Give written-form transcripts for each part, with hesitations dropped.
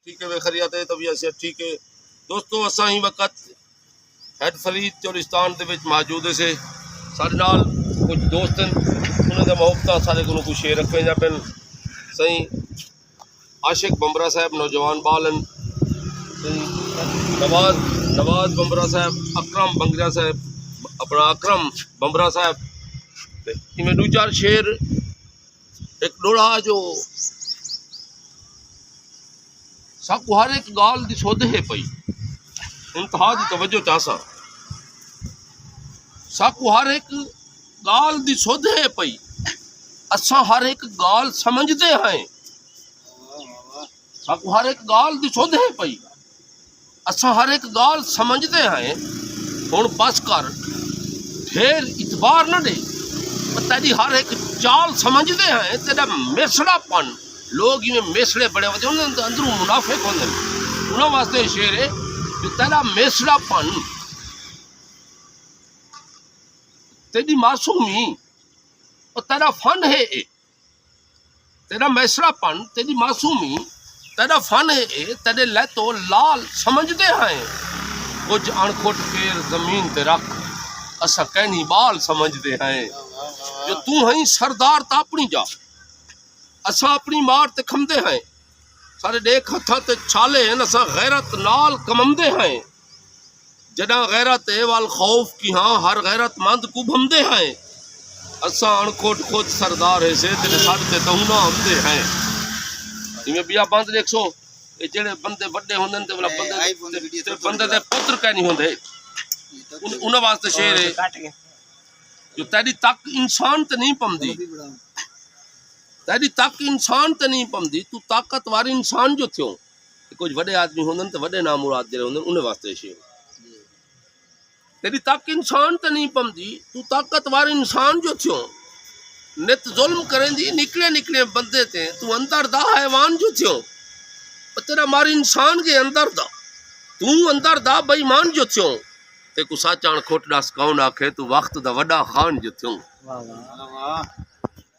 ठीक है वे खरियत है तबीयत से ठीक है दोस्तों असा ही वक्त हैड फरीद चोलिस्तान दे विच मौजूद से साडे नाल कुछ दोस्त उन्होंने मोहब्बत सारे को कुछ शेर रखे जा पेन सही आशिक बंबरा साहब नौजवान बालन नवाज बंबरा साहब अकरम बंगरा साहब अपना अकरम बंबरा साहब इवें दो चार शेर एक डोड़ा जो साकू हर एक गाल दी सोध है पई इंतहा दी तवज्जो चासा साकू हर एक गाल दी सोध है पई असा हर एक गाल समझते हैं साकू हर एक गाल दी सोध है पई असा हर एक गाल समझते हैं हुण बस कर ढेर इतबार न दे तेरी हर एक चाल समझते हैं तेरा मेसड़ापन लोग इवें मेसड़े बड़े होते उन्होंने अंदरों मुनाफिक होंगे उन्होंने वास्ते शेर है कि तेरा मेसड़ापन तेरी मासूमी और तेरा फन है तेरा मेसड़ापन तेरी मासूमी तेरा फन है तेरे ले तो लाल समझते हैं कुछ अणखोट फेर जमीन ते रख असा कहनी बाल समझते हैं जो तू है सरदार ता अपनी जा असा अपनी मार ते खमदे हैं सारे देख हथा ते छाले हैं असा गैरत नाल कममदे हैं जदा गैरत वाल खौफ की हाँ हर गैरतमंद को भमदे हैं असा अणखोट खुद सरदार है से तेरे साथ ते तहुना हमदे हैं इवें बिया बंद देखो ये जेड़े बंदे बड़े होंदे ते वाला बंदे दे पुत्र कह नहीं होंदे उन वास्ते शेर है जो तेरी तक इंसान ते नहीं पमदी तेरी तक इंसान ते नहीं पमदी तू ताकतवर इंसान जो थियो कुछ बड़े आदमी होंदे ते बड़े नाम मुराद दे होंदे उन वास्ते शेर तेरी तक इंसान ते नहीं पमदी तू ताकतवर इंसान जो थियो नित जुल्म करेंदी निकले निकले बंदे ते तू अंदर दा हैवान जो थियो तेरा मार इंसान के अंदर दा तू अंदर दा बेईमान जो थियो ते को साचा अणखोट दस कौन आखे तू वक्त दा वड्डा खान जो थियो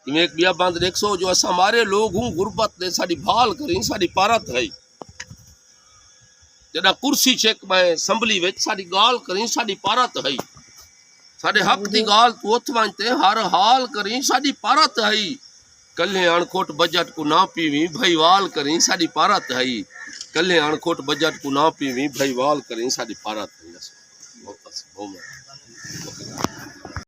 इवें एक बिया बंद देखो जो असा मारे लोग हूँ गुरबत ने साड़ी भाल करी साड़ी पारत है जदा कुर्सी चेक मैं संभली विच साड़ी गाल करी साड़ी पारत है साढ़े हक की गाल तू उथ वंजते हर हाल करी साड़ी पारत है कल्ले अणखोट बजट को ना पीवी भईवाल करी साड़ी पारत है कल्ले अणखोट बजट को ना पीवी भईवाल करी साड़ी पारत है